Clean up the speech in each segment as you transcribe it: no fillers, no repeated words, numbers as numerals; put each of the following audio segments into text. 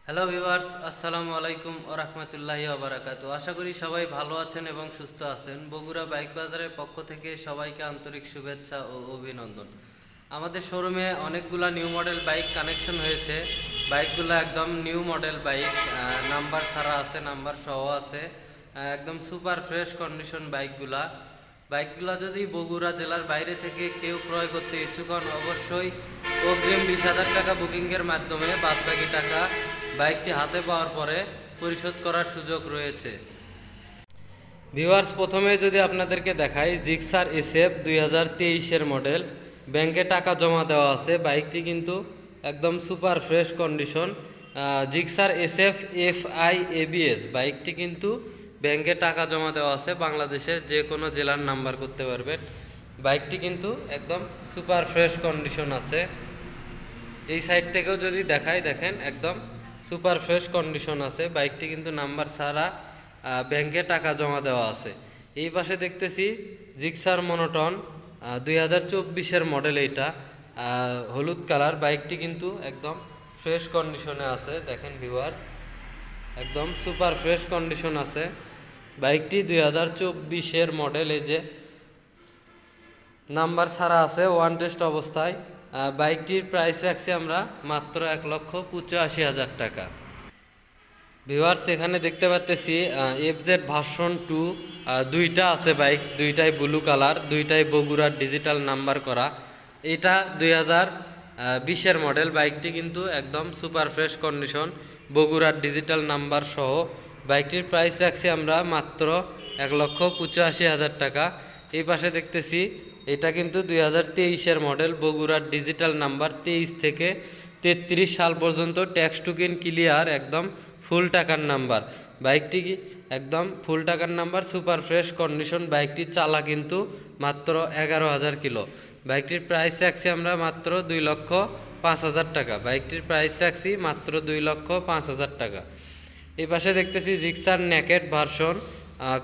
Hello viewers, আসসালামু আলাইকুম ওয়া রাহমাতুল্লাহি ওয়া বারাকাতুহু। আশা করি সবাই ভালো আছেন এবং সুস্থ আছেন। বগুড়া বাইক বাজারের পক্ষ থেকে সবাইকে আন্তরিক শুভেচ্ছা ও অভিনন্দন। আমাদের শোরুমে অনেকগুলা নিউ মডেল বাইক কানেকশন হয়েছে। বাইকগুলো একদম নিউ মডেল বাইক, নাম্বার ছাড়া আছে, নাম্বার সহ আছে। একদম সুপার ফ্রেশ কন্ডিশন বাইকগুলা যদি বগুড়া জেলার বাইরে থেকে কেউ ক্রয় করতে ইচ্ছুক হন, অবশ্যই অগ্রিম 20,000 টাকা বুকিংয়ের মাধ্যমে বাদবাকি টাকা বাইকটি হাতে পাওয়ার পরে পরিশোধ করার সুযোগ রয়েছে। ভিউয়ার্স, প্রথমে যদি আপনাদেরকে দেখাই, জিক্সার এসএফ 2023-এর মডেল, ব্যাংকে টাকা জমা দেওয়া আছে। বাইকটি কিন্তু একদম super fresh condition. Gixxer SF FI ABS বাইকটি কিন্তু ব্যাংকে টাকা জমা দেওয়া আছে। বাংলাদেশের যে কোনো জেলার নাম্বার করতে পারবেন। বাইকটি কিন্তু একদম সুপার ফ্রেশ কন্ডিশন আছে। এই সাইড থেকেও যদি দেখাই, দেখেন একদম সুপার ফ্রেশ কন্ডিশন আছে। বাইকটি কিন্তু নাম্বার ছাড়া ব্যাংকে টাকা জমা দেওয়া আছে। এই পাশে দেখতেছি জিক্সার মনোটন 2024-এর মডেল, এইটা হলুদ কালার। বাইকটি কিন্তু একদম ফ্রেশ কন্ডিশনে আছে। দেখেন ভিউয়ার্স, একদম সুপার ফ্রেশ কন্ডিশন আছে। বাইকটি 2024-এর মডেল, এই যে নাম্বার ছাড়া আছে, ওয়ান টেস্ট অবস্থায়। বাইকটির প্রাইস রাখছি আমরা মাত্র 1,85,000 টাকা। ভিউয়ার্স, এখানে দেখতে পাচ্ছি এফজেড ভার্সন 2 দুইটা আছে বাইক, দুইটাই ব্লু কালার, দুইটাই বগুড়ার ডিজিটাল নাম্বার করা। এটা 2020-এর মডেল। বাইকটি কিন্তু একদম সুপার ফ্রেশ কন্ডিশন, বগুড়ার ডিজিটাল নাম্বার সহ। বাইকটির প্রাইস রাখছি আমরা মাত্র 1,85,000 টাকা। এই পাশে দেখতেছি এটা কিন্তু 2023-এর মডেল, বগুড়ার ডিজিটাল নাম্বার, 23 থেকে 33 সাল পর্যন্ত ট্যাক্স টুকেন ক্লিয়ার, একদম ফুল টাকার নাম্বার। বাইকটি একদম ফুল টাকার নাম্বার, সুপার ফ্রেশ কন্ডিশন। বাইকটির চালা কিন্তু মাত্র 11,000 কিলো। বাইকটির প্রাইস রাখছি আমরা মাত্র 2,05,000 টাকা। বাইকটির প্রাইস রাখছি মাত্র 2,05,000 টাকা। এই পাশে দেখতেছি Gixxer naked version,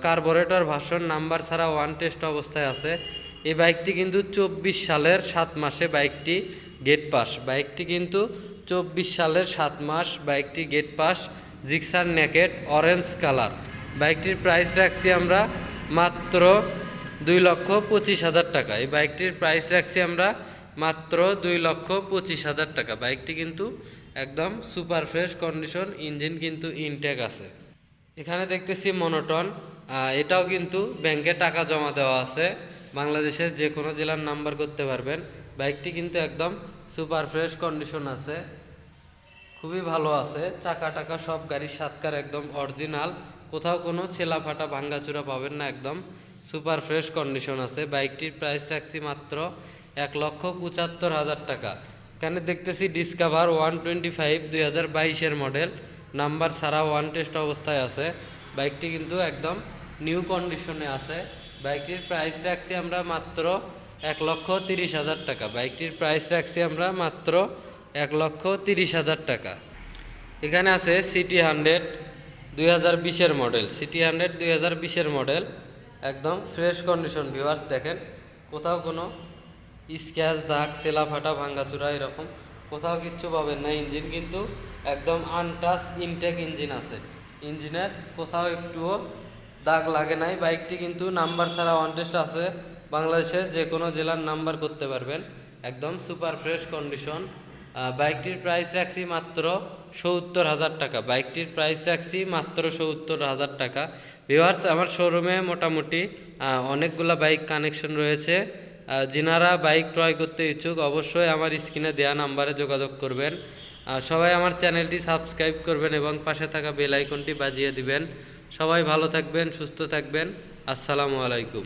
carburettor version, number ছাড়া ওয়ান টেস্ট অবস্থায় আছে। এই বাইকটি কিন্তু 24 সালের 7 মাসে বাইকটি গেট পাস। বাইকটি কিন্তু 24 সালের 7 মাস বাইকটি gate pass. Gixxer naked orange colour. বাইকটির প্রাইস রাখছি আমরা মাত্র 2,25,000 টাকা। এই বাইকটির প্রাইস রাখছি আমরা মাত্র 2,25,000 টাকা। বাইকটি কিন্তু একদম সুপার ফ্রেশ কন্ডিশন, ইঞ্জিন কিন্তু ইনটেক আছে। এখানে দেখতেছি মনোটন, এটাও কিন্তু ব্যাংকে টাকা জমা দেওয়া আছে। বাংলাদেশের যে কোনো জেলার নাম্বার করতে পারবেন। বাইকটি কিন্তু একদম সুপার ফ্রেশ কন্ডিশন আছে, খুবই ভালো আছে। চাকা টাকা সব গাড়ির সাতকার, একদম অরিজিনাল, কোথাও কোনো ছেলা ফাটা ভাঙ্গাচুরা পাবেন না, একদম সুপার ফ্রেশ কন্ডিশন আছে। বাইকটির প্রাইস রাখছি মাত্র 1,75,000 টাকা। এখানে দেখতেছি ডিসকভার 125 2022-এর মডেল, নাম্বার ছাড়া ওয়ান টেস্ট অবস্থায় আছে। বাইকটি কিন্তু একদম নিউ কন্ডিশনে আছে। বাইকটির প্রাইস রাখছি আমরা মাত্র 1,30,000 টাকা। বাইকটির প্রাইস রাখছি আমরা মাত্র 1,30,000 টাকা। এখানে আছে সিটি 100 2020-এর মডেল, সিটি 100 2020-এর মডেল, একদম ফ্রেশ কন্ডিশন। ভিউয়ার্স দেখেন, কোথাও কোনো স্ক্র্যাচ, দাগ, সেলা ফাটা, ভাঙ্গাচুরা এরকম কোথাও কিচ্ছু পাবেন না। ইঞ্জিন কিন্তু একদম আনটাচ ইনটেক ইঞ্জিন আছে, ইঞ্জিনের কোথাও একটুও দাগ লাগে নাই। বাইকটি কিন্তু নাম্বার ছাড়া ওয়ান টেস্ট আছে। বাংলাদেশের যে কোনো জেলার নাম্বার করতে পারবেন, একদম সুপার ফ্রেশ কন্ডিশন। বাইকটির প্রাইস রাখছি মাত্র 70,000 টাকা। বাইকটির প্রাইস রাখছি মাত্র 70,000 টাকা। ভিউয়ার্স, আমার শোরুমে মোটামুটি অনেকগুলো বাইক কানেকশন রয়েছে। যিনারা বাইক ক্রয় করতে ইচ্ছুক, অবশ্যই আমার স্ক্রিনে দেওয়া নাম্বারে যোগাযোগ করবেন। সবাই আমার চ্যানেলটি সাবস্ক্রাইব করবেন এবং পাশে থাকা বেল আইকনটি বাজিয়ে দিবেন। সবাই ভালো থাকবেন, সুস্থ থাকবেন। আসসালামু আলাইকুম।